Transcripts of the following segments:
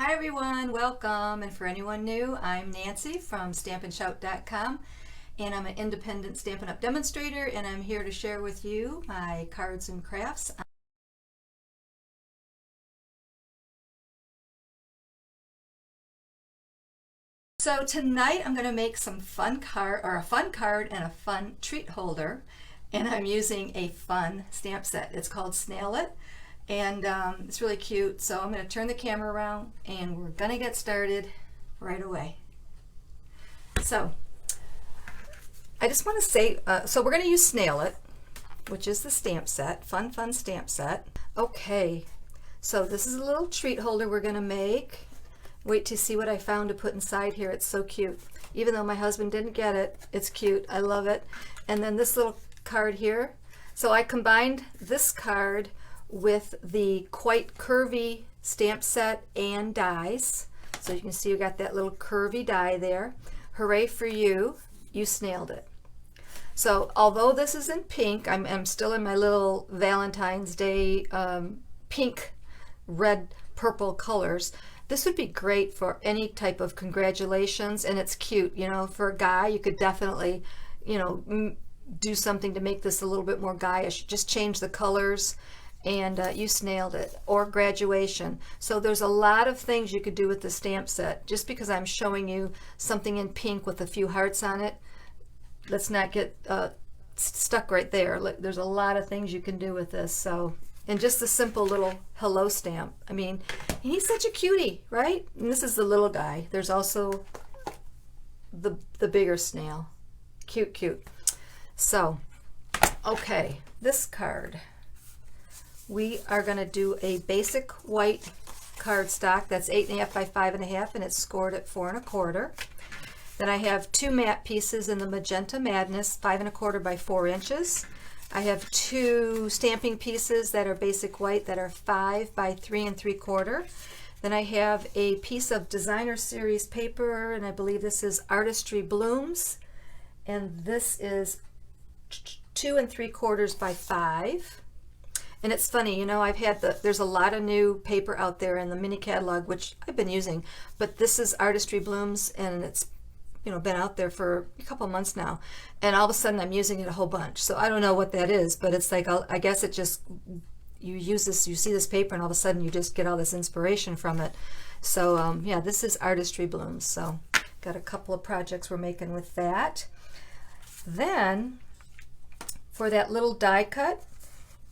Hi everyone, welcome. And for anyone new, I'm Nancy from StampinShout.com, and I'm an independent Stampin' Up! Demonstrator, and I'm here to share with you my cards and crafts. So tonight I'm going to make some fun card, or a fun card and a fun treat holder, and I'm using a fun stamp set. It's called Snailed It, and it's really cute. So I'm going to turn the camera around and we're going to get started right away. So I just want to say, so we're going to use Snailed It, which is the stamp set, fun stamp set. Okay, so this is a little treat holder we're going to make. Wait to see what I found to put inside here. It's so cute. Even though my husband didn't get it, it's cute. I love it. And then this little card here. So I combined this card with the Quite Curvy stamp set and dies. So you can see you got that little curvy die there. Hooray for you. You snailed it. So although this is in pink, I'm still in my little Valentine's Day pink, red, purple colors. This would be great for any type of congratulations, and it's cute. You know, for a guy, you could definitely, you know, do something to make this a little bit more guyish. Just change the colors, and you snailed it. Or graduation. So there's a lot of things you could do with the stamp set. Just because I'm showing you something in pink with a few hearts on it, let's not get stuck right there. There's a lot of things you can do with this. So, and just a simple little hello stamp. I mean, he's such a cutie, right? And this is the little guy. There's also the bigger snail. Cute. So, okay, this card. We are going to do a basic white cardstock that's 8.5 by 5.5, and it's scored at 4 1/4. Then I have two matte pieces in the Magenta Madness, 5 1/4 by 4 inches. I have two stamping pieces that are basic white that are 5 by 3 3/4. Then I have a piece of Designer Series paper, and I believe this is Artistry Blooms, and this is 2 3/4 by 5. And it's funny, you know, there's a lot of new paper out there in the mini catalog, which I've been using, but this is Artistry Blooms, and it's, you know, been out there for a couple months now, and all of a sudden I'm using it a whole bunch. So I don't know what that is, but it's like, I guess it just, you use this, you see this paper, and all of a sudden you just get all this inspiration from it. So yeah, this is Artistry Blooms. So got a couple of projects we're making with that. Then for that little die cut,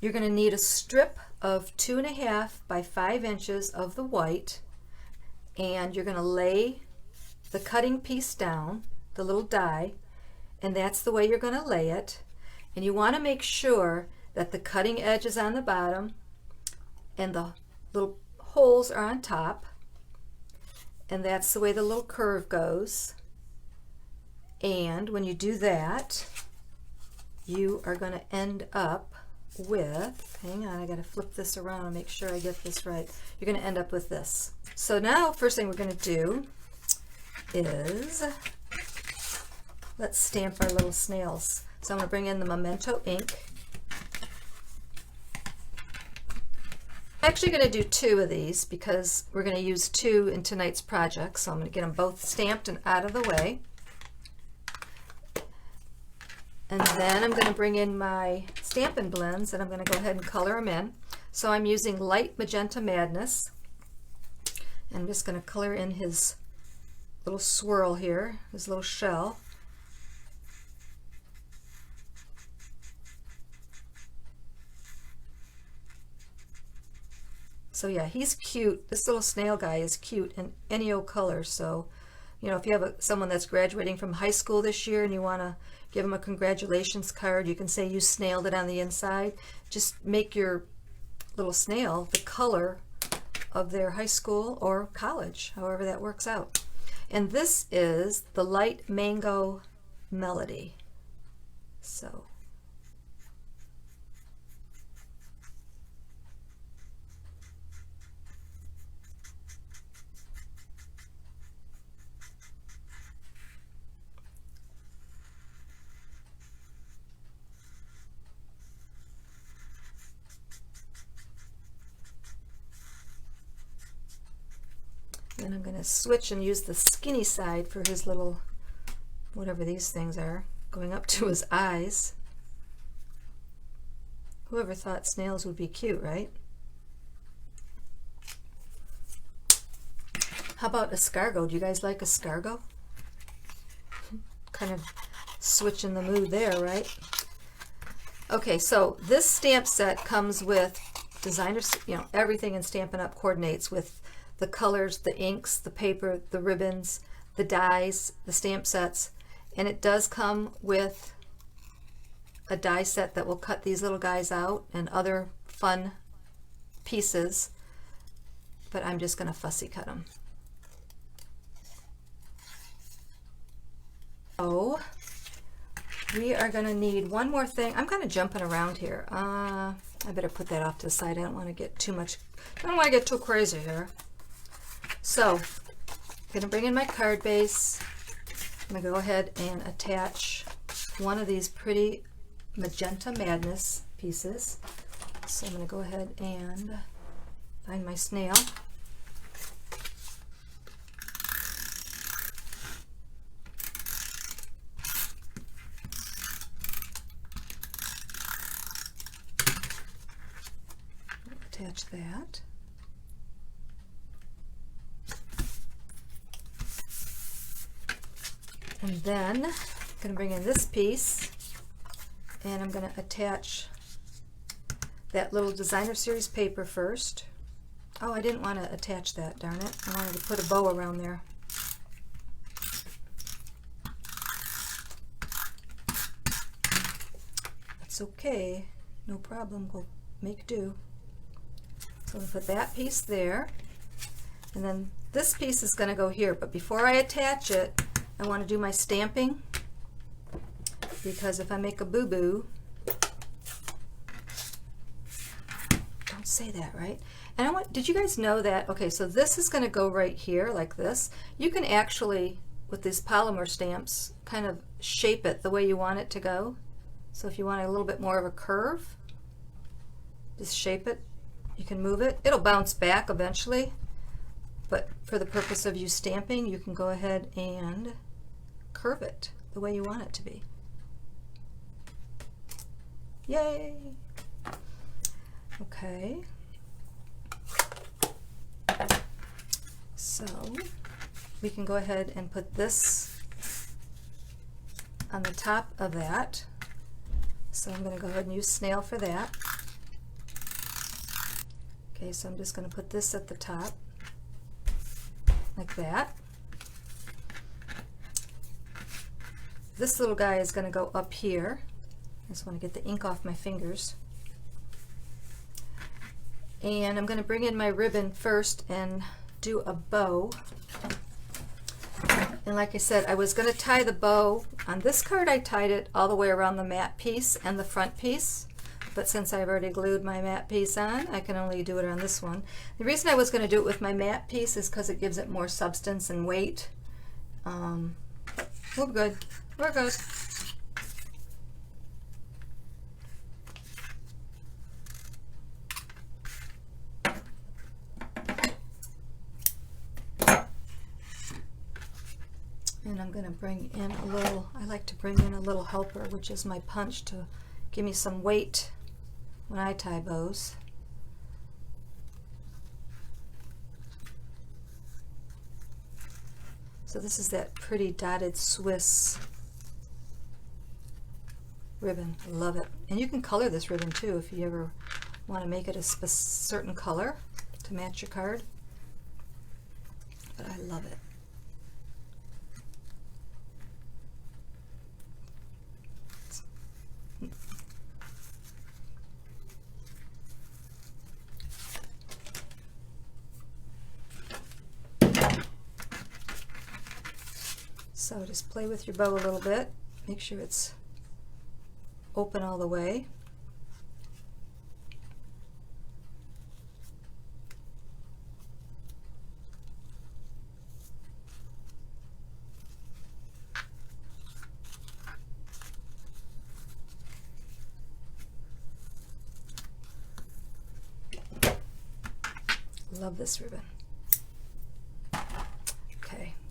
you're going to need a strip of 2.5 by 5 inches of the white, and you're going to lay the cutting piece down, the little die, and that's the way you're going to lay it. And you want to make sure that the cutting edge is on the bottom and the little holes are on top, and that's the way the little curve goes. And when you do that, you are going to end up with, hang on, I got to flip this around and make sure I get this right. You're going to end up with this. So now, first thing we're going to do is, let's stamp our little snails. So I'm going to bring in the Memento ink. I'm actually going to do 2 of these because we're going to use 2 in tonight's project. So I'm going to get them both stamped and out of the way. And then I'm going to bring in my Stampin' Blends, and I'm going to go ahead and color them in. So I'm using Light Magenta Madness. And I'm just going to color in his little swirl here, his little shell. So yeah, he's cute. This little snail guy is cute in any old color. So, you know, if you have someone that's graduating from high school this year and you want to give them a congratulations card, you can say you snailed it on the inside. Just make your little snail the color of their high school or college, however that works out. And this is the Light Mango Melody. So Then I'm going to switch and use the skinny side for his little, whatever these things are, going up to his eyes. Whoever thought snails would be cute, right? How about escargot? Do you guys like escargot? Kind of switching the mood there, right? Okay, so this stamp set comes with designers, everything in Stampin' Up coordinates with the colors, the inks, the paper, the ribbons, the dies, the stamp sets, and it does come with a die set that will cut these little guys out and other fun pieces, but I'm just going to fussy cut them. So we are going to need one more thing. I'm kind of jumping around here. I better put that off to the side. I don't want to get too much, I don't want to get too crazy here. So I'm going to bring in my card base. I'm going to go ahead and attach one of these pretty Magenta Madness pieces. So I'm going to go ahead and find my snail. Attach that. And then I'm going to bring in this piece and I'm going to attach that little designer series paper first. Oh, I didn't want to attach that, darn it. I wanted to put a bow around there. That's okay, no problem, we'll make do. So we'll put that piece there, and then this piece is going to go here, but before I attach it, I want to do my stamping, because if I make a boo-boo, don't say that, right? And did you guys know that, okay, so this is going to go right here like this. You can actually, with these polymer stamps, kind of shape it the way you want it to go. So if you want a little bit more of a curve, just shape it. You can move it. It'll bounce back eventually, but for the purpose of you stamping, you can go ahead and curve it the way you want it to be. Yay! Okay. So we can go ahead and put this on the top of that. So I'm going to go ahead and use snail for that. Okay, so I'm just going to put this at the top, like that. This little guy is going to go up here. I just want to get the ink off my fingers. And I'm going to bring in my ribbon first and do a bow. And like I said, I was going to tie the bow. On this card I tied it all the way around the matte piece and the front piece. But since I've already glued my matte piece on, I can only do it on this one. The reason I was going to do it with my matte piece is because it gives it more substance and weight. We're good. We're good. And I'm going to bring in a little, I like to bring in a little helper, which is my punch, to give me some weight when I tie bows. So this is that pretty dotted Swiss ribbon. I love it. And you can color this ribbon too if you ever want to make it a certain color to match your card. But I love it. So just play with your bow a little bit. Make sure it's open all the way. Love this ribbon.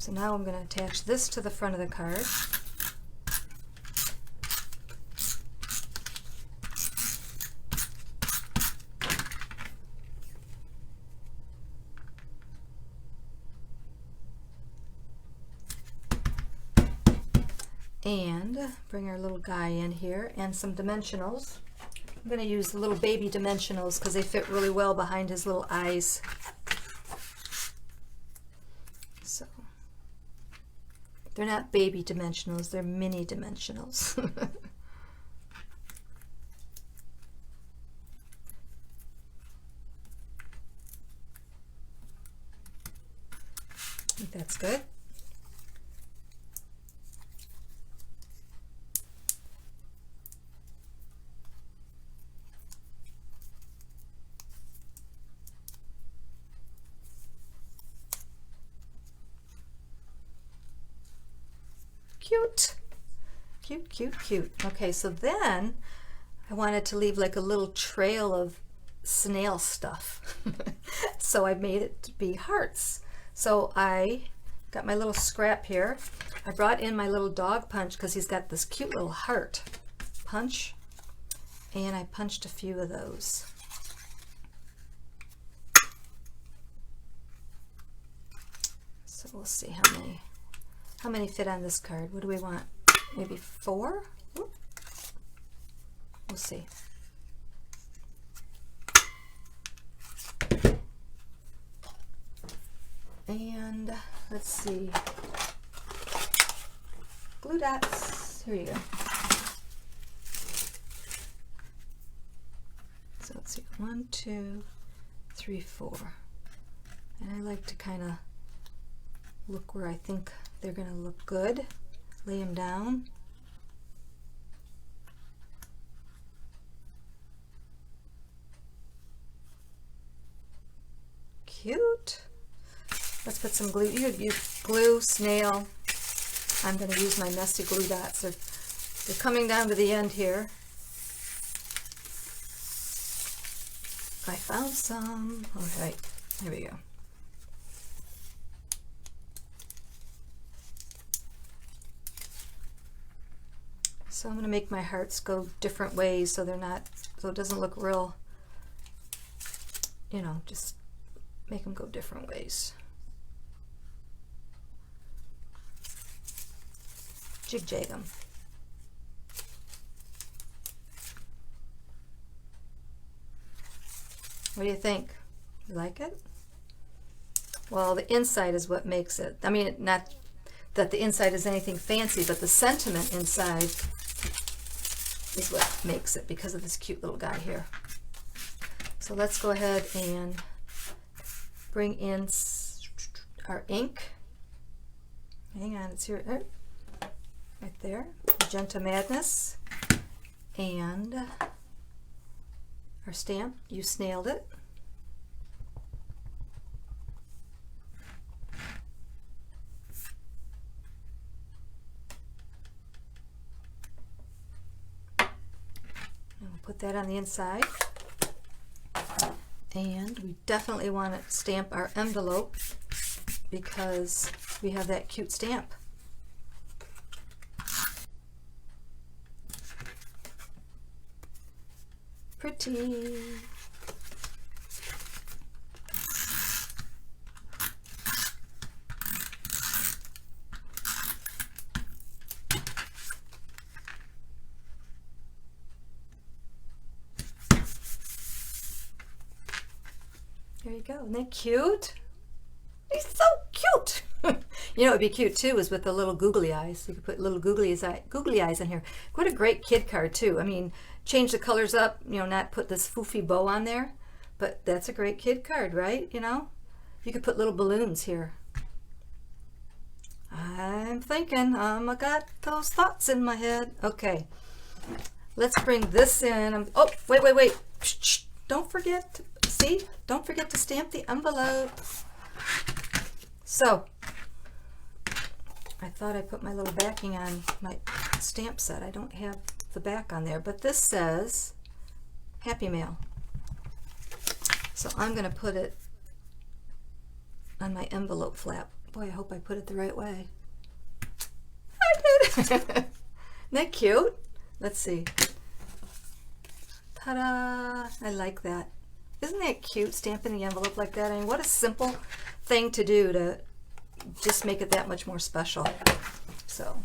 So now I'm going to attach this to the front of the card. And bring our little guy in here and some dimensionals. I'm going to use the little baby dimensionals because they fit really well behind his little eyes. So they're not baby dimensionals, they're mini dimensionals. I think that's good. Cute, cute, cute, cute. Okay, so then I wanted to leave like a little trail of snail stuff. So I made it to be hearts. So I got my little scrap here. I brought in my little dog punch because he's got this cute little heart punch. And I punched a few of those. So we'll see how many fit on this card. What do we want? Maybe 4? We'll see. And let's see. Glue dots. Here you go. So let's see. 1, 2, 3, 4. And I like to kind of look where I think they're going to look good. Lay them down. Cute. Let's put some glue. You could use glue, snail. I'm going to use my messy glue dots. They're coming down to the end here. I found some. All right, here we go. So I'm going to make my hearts go different ways so they're not, so it doesn't look real, you know, just make them go different ways. Jig-jag them. What do you think? You like it? Well, the inside is what makes it. I mean, not that the inside is anything fancy, but the sentiment inside is what makes it because of this cute little guy here. So let's go ahead and bring in our ink. Hang on, it's here, right there. Magenta Madness. And our stamp, You Snailed It. And we'll put that on the inside. And we definitely want to stamp our envelope because we have that cute stamp. Pretty. There you go. Isn't that cute? He's so cute. You know, it'd be cute too is with the little googly eyes. You could put little googly eyes in here. What a great kid card too. I mean, change the colors up, you know, not put this foofy bow on there, but that's a great kid card, right? You know, you could put little balloons here. I'm thinking, I got those thoughts in my head. Okay, let's bring this in. Oh, wait. Shh, don't forget, see? Don't forget to stamp the envelope. So, I thought I put my little backing on my stamp set. I don't have the back on there, but this says Happy Mail. So I'm going to put it on my envelope flap Boy, I hope I put it the right way. I did. Isn't that cute? Let's see. Ta-da! I like that. Isn't that cute, stamping the envelope like that? I mean, what a simple thing to do to just make it that much more special. So